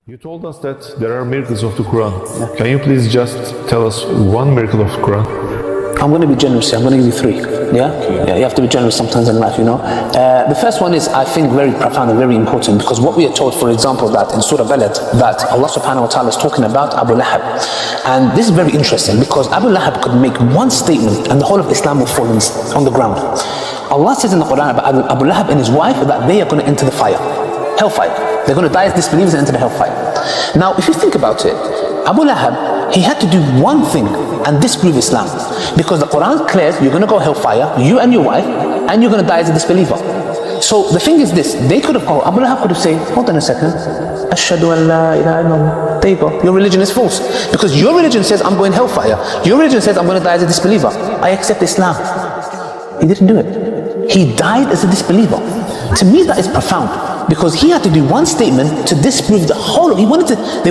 You told us that there are miracles of the Quran. Yeah. Can you please just tell us one miracle of the Quran? I'm going to be generous here. I'm going to give you three. Yeah? Yeah, you have to be generous sometimes in life, you know. The first one is, I think, very profound and very important, because what we are told, for example, that in Surah Balad, that Allah subhanahu wa ta'ala is talking about Abu Lahab. And this is very interesting, because Abu Lahab could make one statement and the whole of Islam will fall on the ground. Allah says in the Quran about Abu Lahab and his wife that they are going to enter the fire, hellfire. They're going to die as disbelievers and enter the hellfire. Now, if you think about it, Abu Lahab, he had to do one thing and disprove Islam, because the Quran declares you're going to go hellfire, you and your wife, and you're going to die as a disbeliever. So the thing is this, they could have called, Abu Lahab could have said, hold on a second, Ashhadu an la ilaha illallah. There you go, your religion is false, because your religion says I'm going hellfire, your religion says I'm going to die as a disbeliever. I accept Islam. He didn't do it. He died as a disbeliever. To me, that is profound, because he had to do one statement to disprove the whole. They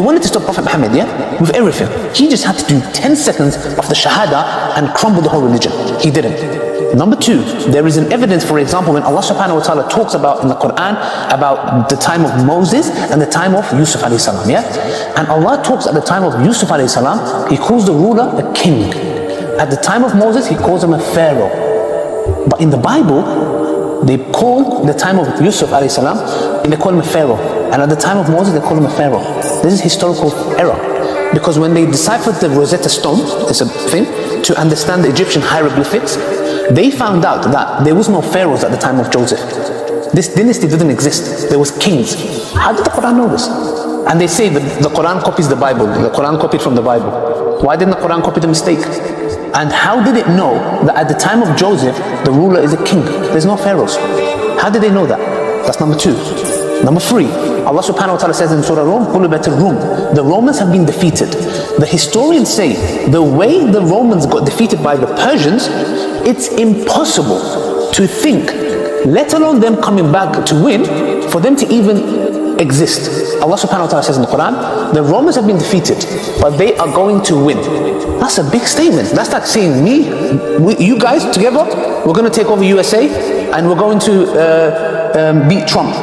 wanted to stop Prophet Muhammad, yeah, with everything. He just had to do 10 seconds of the Shahada and crumble the whole religion. He didn't. Number two, there is an evidence, for example, when Allah subhanahu wa ta'ala talks about in the Quran about the time of Moses and the time of Yusuf alayhi salam, yeah? And Allah talks at the time of Yusuf alayhi salam, He calls the ruler a king. At the time of Moses, He calls him a pharaoh. But in the Bible, they call the time of Yusuf alayhi salam, and they call him a pharaoh. And at the time of Moses, they call him a pharaoh. This is historical error. Because when they deciphered the Rosetta Stone, it's a thing, to understand the Egyptian hieroglyphics, they found out that there was no pharaohs at the time of Joseph. This dynasty didn't exist. There was kings. How did the Quran know this? And they say that the Quran copies the Bible. The Quran copied from the Bible. Why didn't the Quran copy the mistake? And how did it know that at the time of Joseph, the ruler is a king? There's no pharaohs. How did they know that? That's number two. Number three, Allah subhanahu wa ta'ala says in Surah Rum, the Romans have been defeated. The historians say, the way the Romans got defeated by the Persians, it's impossible to think, let alone them coming back to win, for them to even exist. Allah subhanahu wa ta'ala says in the Quran, the Romans have been defeated, but they are going to win. That's a big statement. That's like saying you guys together, we're going to take over USA and we're going to beat Trump.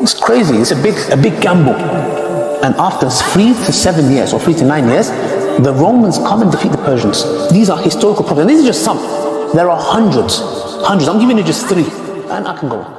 It's crazy. It's a big gamble. And after 3 to 7 years or 3 to 9 years, the Romans come and defeat the Persians. These are historical problems. These are just some. There are hundreds. I'm giving you just three, and I can go on.